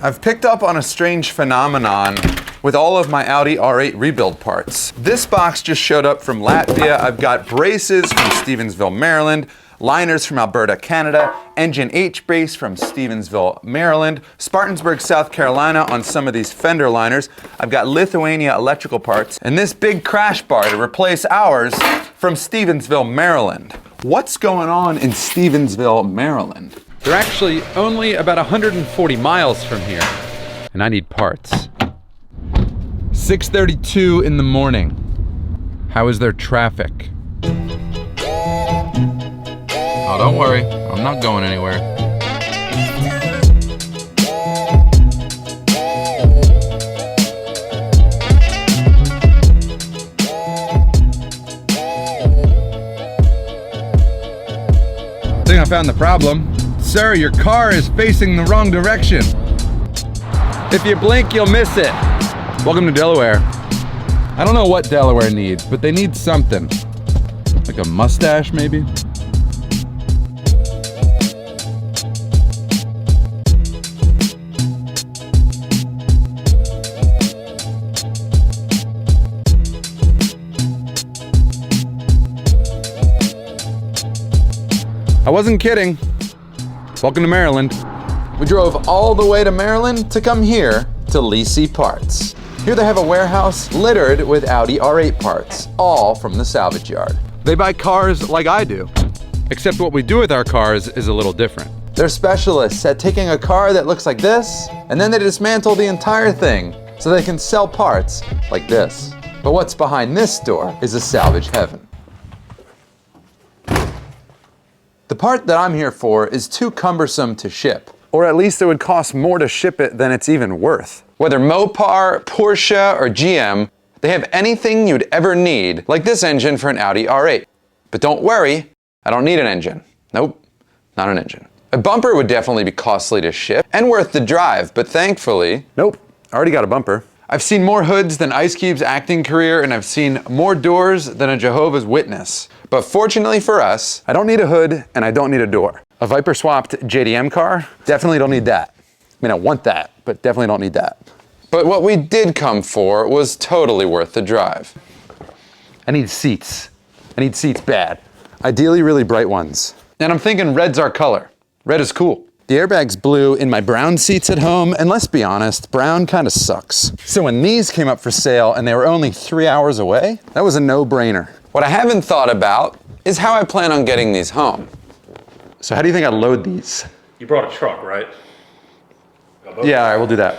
I've picked up on a strange phenomenon with all of my Audi R8 rebuild parts. This box just showed up from Latvia. I've got braces from Stevensville, Maryland, liners from Alberta, Canada, engine H-brace from Stevensville, Maryland, Spartansburg, South Carolina on some of these fender liners. I've got Lithuania electrical parts, and this big crash bar to replace ours from Stevensville, Maryland. What's going on in Stevensville, Maryland? They're actually only about 140 miles from here, and I need parts. 6:32 in the morning. How is there traffic? Oh, don't worry, I'm not going anywhere. I think I found the problem. Sir, your car is facing the wrong direction. If you blink, you'll miss it. Welcome to Delaware. I don't know what Delaware needs, but they need something. Like a mustache, maybe? I wasn't kidding. Welcome to Maryland. We drove all the way to Maryland to come here to Lisi Parts. Here they have a warehouse littered with Audi R8 parts, all from the salvage yard. They buy cars like I do, except what we do with our cars is a little different. They're specialists at taking a car that looks like this, and then they dismantle the entire thing so they can sell parts like this. But what's behind this door is a salvage heaven. The part that I'm here for is too cumbersome to ship, or at least it would cost more to ship it than it's even worth. Whether Mopar, Porsche, or GM, they have anything you'd ever need, like this engine for an Audi R8. But don't worry, I don't need an engine. Nope, not an engine. A bumper would definitely be costly to ship and worth the drive, but thankfully, nope, I already got a bumper. I've seen more hoods than Ice Cube's acting career, and I've seen more doors than a Jehovah's Witness. But fortunately for us, I don't need a hood and I don't need a door. A Viper swapped JDM car, definitely don't need that. I mean, I want that, but definitely don't need that. But what we did come for was totally worth the drive. I need seats. I need seats bad. Ideally really bright ones. And I'm thinking red's our color. Red is cool. The airbag's blue in my brown seats at home, and let's be honest, brown kind of sucks. So when these came up for sale and they were only 3 hours away, that was a no-brainer. What I haven't thought about is how I plan on getting these home. So how do you think I'd load these? You brought a truck, right? Yeah, all right, we'll do that.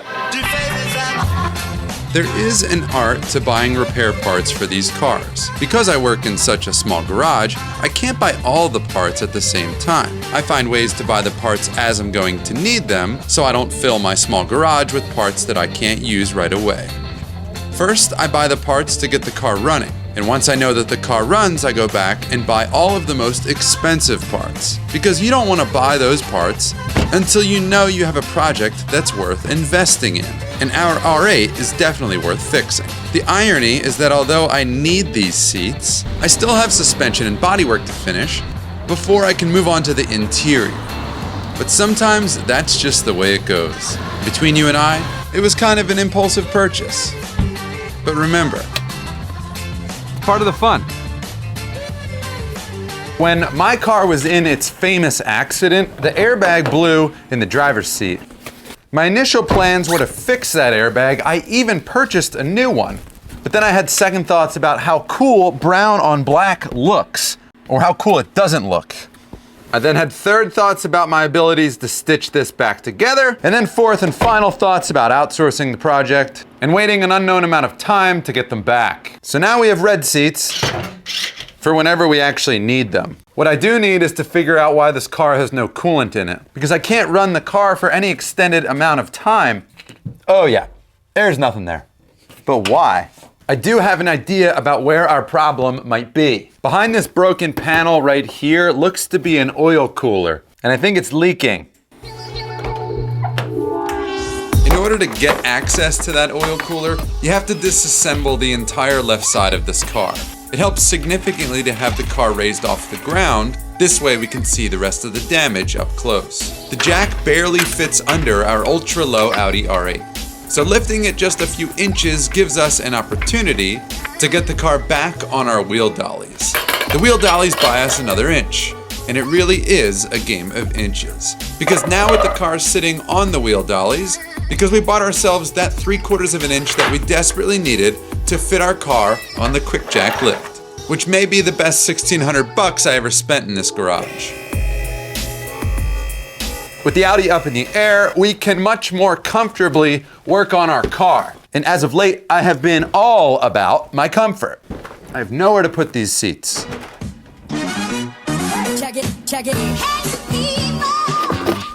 There is an art to buying repair parts for these cars. Because I work in such a small garage, I can't buy all the parts at the same time. I find ways to buy the parts as I'm going to need them, so I don't fill my small garage with parts that I can't use right away. First, I buy the parts to get the car running. And once I know that the car runs, I go back and buy all of the most expensive parts. Because you don't want to buy those parts until you know you have a project that's worth investing in. And our R8 is definitely worth fixing. The irony is that although I need these seats, I still have suspension and bodywork to finish before I can move on to the interior. But sometimes that's just the way it goes. Between you and I, it was kind of an impulsive purchase. But remember, part of the fun. When my car was in its famous accident, the airbag blew in the driver's seat. My initial plans were to fix that airbag. I even purchased a new one. But then I had second thoughts about how cool brown on black looks, or how cool it doesn't look. I then had third thoughts about my abilities to stitch this back together, and then fourth and final thoughts about outsourcing the project and waiting an unknown amount of time to get them back. So now we have red seats for whenever we actually need them. What I do need is to figure out why this car has no coolant in it, because I can't run the car for any extended amount of time. Oh yeah, there's nothing there. But why? I do have an idea about where our problem might be. Behind this broken panel right here looks to be an oil cooler, and I think it's leaking. In order to get access to that oil cooler, you have to disassemble the entire left side of this car. It helps significantly to have the car raised off the ground This way we can see the rest of the damage up close. The jack barely fits under our ultra-low Audi R8. So lifting it just a few inches gives us an opportunity to get the car back on our wheel dollies. The wheel dollies buy us another inch, and it really is a game of inches. Because now with the car sitting on the wheel dollies, because we bought ourselves that 3/4 of an inch that we desperately needed to fit our car on the quick jack lift, which may be the best $1,600 I ever spent in this garage. With the Audi up in the air, we can much more comfortably work on our car. And as of late, I have been all about my comfort. I have nowhere to put these seats. Check it.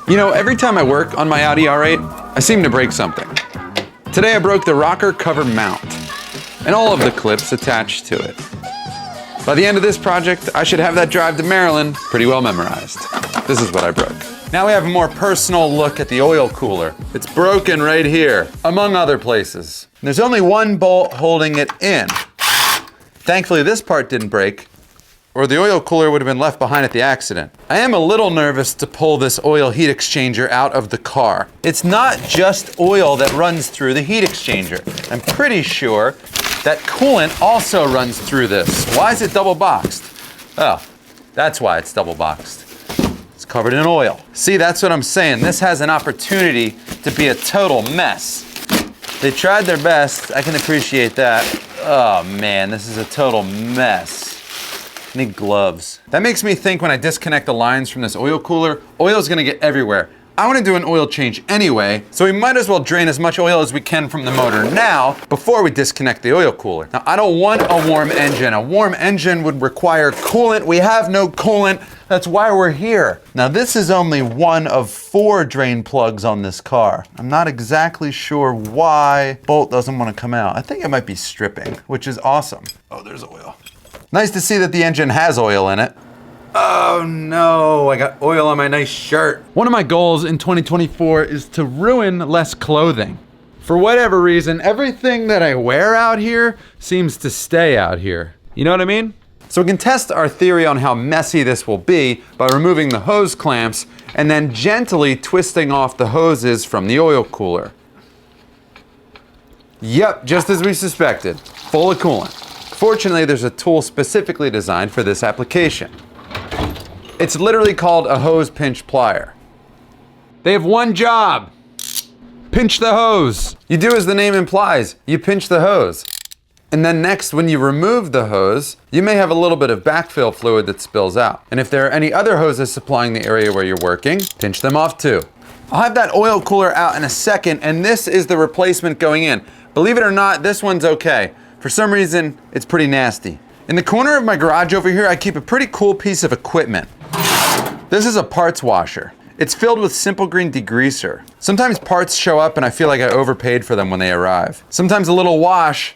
You know, every time I work on my Audi R8, I seem to break something. Today I broke the rocker cover mount and all of the clips attached to it. By the end of this project, I should have that drive to Maryland pretty well memorized. This is what I broke. Now we have a more personal look at the oil cooler. It's broken right here, among other places. There's only one bolt holding it in. Thankfully, this part didn't break, or the oil cooler would have been left behind at the accident. I am a little nervous to pull this oil heat exchanger out of the car. It's not just oil that runs through the heat exchanger. I'm pretty sure that coolant also runs through this. Why is it double boxed? Oh, that's why it's double boxed. It's covered in oil. See, that's what I'm saying. This has an opportunity to be a total mess. They tried their best. I can appreciate that. Oh man, this is a total mess. I need gloves. That makes me think when I disconnect the lines from this oil cooler, oil's gonna get everywhere. I wanna do an oil change anyway, so we might as well drain as much oil as we can from the motor now before we disconnect the oil cooler. Now, I don't want a warm engine. A warm engine would require coolant. We have no coolant. That's why we're here. Now, this is only one of 4 drain plugs on this car. I'm not exactly sure why bolt doesn't wanna come out. I think it might be stripping, which is awesome. Oh, there's oil. Nice to see that the engine has oil in it. Oh no, I got oil on my nice shirt. One of my goals in 2024 is to ruin less clothing. For whatever reason, everything that I wear out here seems to stay out here. You know what I mean? So we can test our theory on how messy this will be by removing the hose clamps and then gently twisting off the hoses from the oil cooler. Yep, just as we suspected, full of coolant. Fortunately, there's a tool specifically designed for this application. It's literally called a hose pinch plier. They have one job. Pinch the hose. You do as the name implies, you pinch the hose. And then next, when you remove the hose, you may have a little bit of backfill fluid that spills out. And if there are any other hoses supplying the area where you're working, pinch them off too. I'll have that oil cooler out in a second, and this is the replacement going in. Believe it or not, this one's okay. For some reason, it's pretty nasty. In the corner of my garage over here, I keep a pretty cool piece of equipment. This is a parts washer. It's filled with Simple Green degreaser. Sometimes parts show up and I feel like I overpaid for them when they arrive. Sometimes a little wash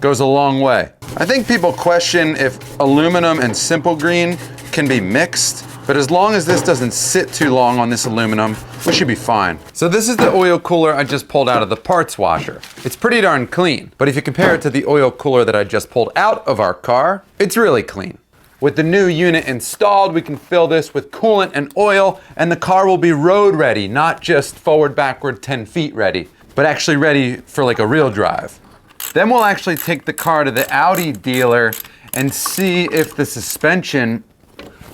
goes a long way. I think people question if aluminum and Simple Green can be mixed, but as long as this doesn't sit too long on this aluminum, we should be fine. So this is the oil cooler I just pulled out of the parts washer. It's pretty darn clean, but if you compare it to the oil cooler that I just pulled out of our car, it's really clean. With the new unit installed, we can fill this with coolant and oil, and the car will be road ready, not just forward, backward, 10 feet ready, but actually ready for like a real drive. Then we'll actually take the car to the Audi dealer and see if the suspension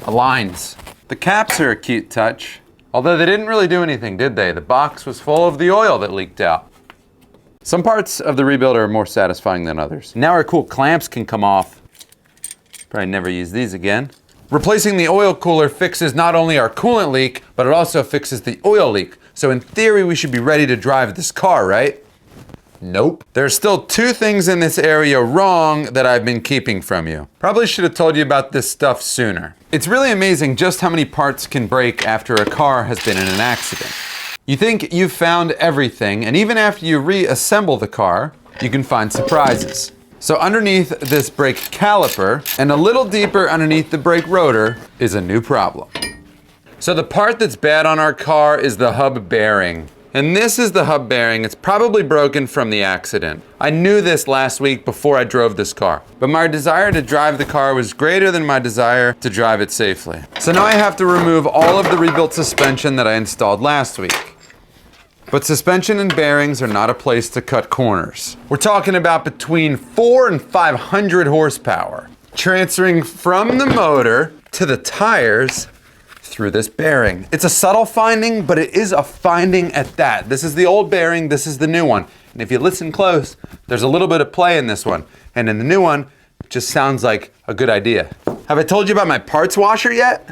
aligns. The caps are a cute touch, although they didn't really do anything, did they? The box was full of the oil that leaked out. Some parts of the rebuild are more satisfying than others. Now our cool clamps can come off. Probably never use these again. Replacing the oil cooler fixes not only our coolant leak, but it also fixes the oil leak. So in theory, we should be ready to drive this car, right? Nope. There's still 2 things in this area wrong that I've been keeping from you. Probably should have told you about this stuff sooner. It's really amazing just how many parts can break after a car has been in an accident. You think you've found everything, and even after you reassemble the car, you can find surprises. So underneath this brake caliper, and a little deeper underneath the brake rotor, is a new problem. So the part that's bad on our car is the hub bearing. And this is the hub bearing. It's probably broken from the accident. I knew this last week before I drove this car, but my desire to drive the car was greater than my desire to drive it safely. So now I have to remove all of the rebuilt suspension that I installed last week. But suspension and bearings are not a place to cut corners. We're talking about between 400 and 500 horsepower, transferring from the motor to the tires through this bearing. It's a subtle finding, but it is a finding at that. This is the old bearing, this is the new one. And if you listen close, there's a little bit of play in this one. And in the new one, it just sounds like a good idea. Have I told you about my parts washer yet?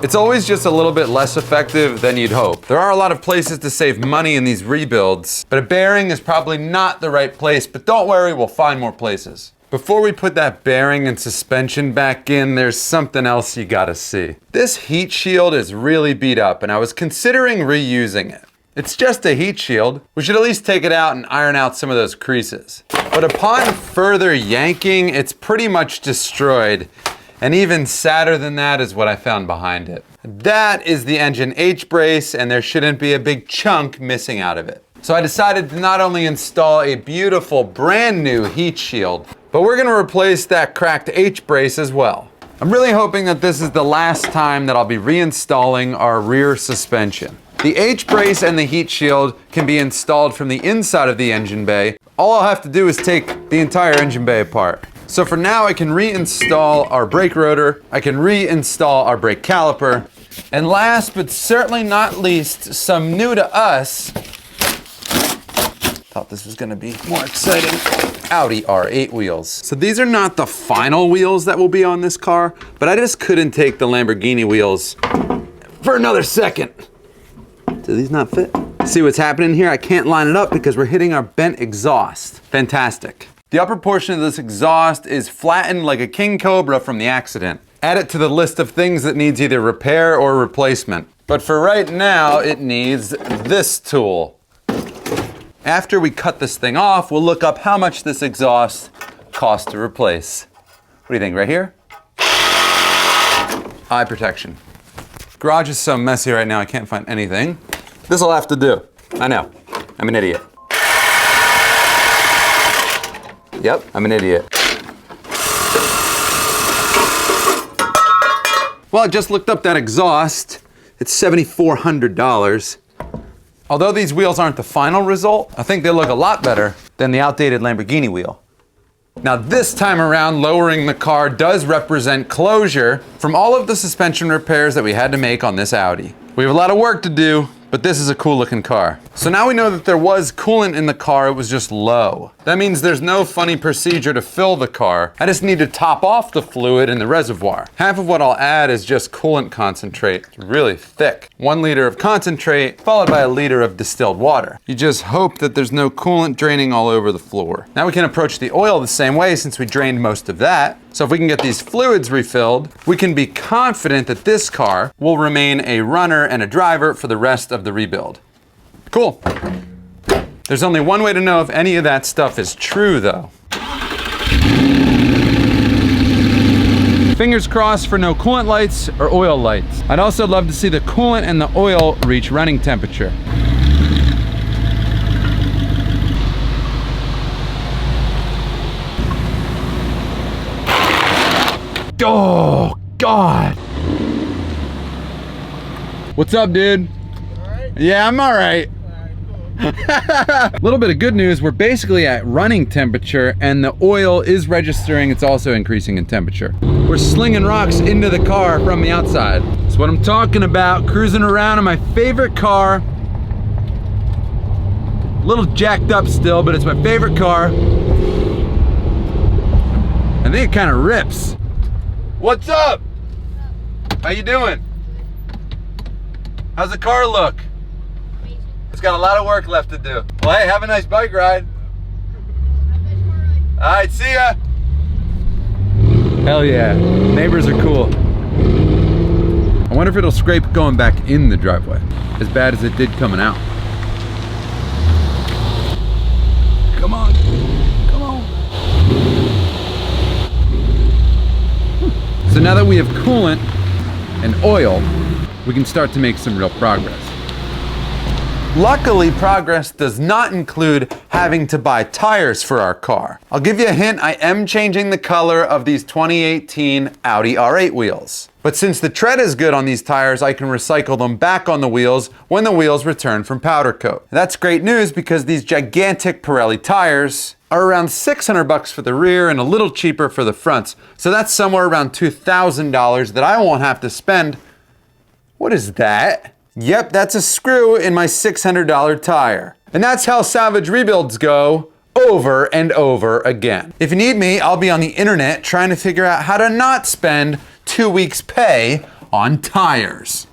It's always just a little bit less effective than you'd hope. There are a lot of places to save money in these rebuilds, but a bearing is probably not the right place, but don't worry, we'll find more places. Before we put that bearing and suspension back in, there's something else you gotta see. This heat shield is really beat up, and I was considering reusing it. It's just a heat shield. We should at least take it out and iron out some of those creases. But upon further yanking, it's pretty much destroyed. And even sadder than that is what I found behind it. That is the engine H-brace, and there shouldn't be a big chunk missing out of it. So I decided to not only install a beautiful brand new heat shield, but we're gonna replace that cracked H-brace as well. I'm really hoping that this is the last time that I'll be reinstalling our rear suspension. The H-brace and the heat shield can be installed from the inside of the engine bay. All I'll have to do is take the entire engine bay apart. So for now, I can reinstall our brake rotor, I can reinstall our brake caliper, and last but certainly not least, some new to us, thought this was gonna be more exciting, Audi R8 wheels. So these are not the final wheels that will be on this car, but I just couldn't take the Lamborghini wheels for another second. Do these not fit? See what's happening here? I can't line it up because we're hitting our bent exhaust. Fantastic. The upper portion of this exhaust is flattened like a king cobra from the accident. Add it to the list of things that needs either repair or replacement. But for right now, it needs this tool. After we cut this thing off, we'll look up how much this exhaust costs to replace. What do you think, right here? Eye protection. Garage is so messy right now, I can't find anything. This'll have to do. I know, I'm an idiot. Yep, I'm an idiot. Well, I just looked up that exhaust. It's $7,400. Although these wheels aren't the final result, I think they look a lot better than the outdated Lamborghini wheel. Now this time around, lowering the car does represent closure from all of the suspension repairs that we had to make on this Audi. We have a lot of work to do, but this is a cool looking car. So now we know that there was coolant in the car, it was just low. That means there's no funny procedure to fill the car. I just need to top off the fluid in the reservoir. Half of what I'll add is just coolant concentrate. It's really thick. 1 liter of concentrate, followed by a liter of distilled water. You just hope that there's no coolant draining all over the floor. Now we can approach the oil the same way since we drained most of that. So if we can get these fluids refilled, we can be confident that this car will remain a runner and a driver for the rest of the rebuild. Cool. There's only one way to know if any of that stuff is true, though. Fingers crossed for no coolant lights or oil lights. I'd also love to see the coolant and the oil reach running temperature. Oh, God. What's up, dude? All right? Yeah, I'm all right. Cool. Little bit of good news, we're basically at running temperature and the oil is registering, it's also increasing in temperature. We're slinging rocks into the car from the outside. That's what I'm talking about, cruising around in my favorite car. A little jacked up still, but it's my favorite car. I think it kind of rips. What's up? How you doing? How's the car look? It's got a lot of work left to do. Well, hey, have a nice bike ride. All right, see ya. Hell yeah, neighbors are cool. I wonder if it'll scrape going back in the driveway, as bad as it did coming out. Come on, come on. So now that we have coolant and oil, we can start to make some real progress. Luckily, progress does not include having to buy tires for our car. I'll give you a hint, I am changing the color of these 2018 Audi R8 wheels. But since the tread is good on these tires, I can recycle them back on the wheels when the wheels return from powder coat. That's great news because these gigantic Pirelli tires are around $600 for the rear and a little cheaper for the fronts. So that's somewhere around $2,000 that I won't have to spend. What is that? Yep, that's a screw in my $600 tire. And that's how salvage rebuilds go over and over again. If you need me, I'll be on the internet trying to figure out how to not spend 2 weeks' pay on tires.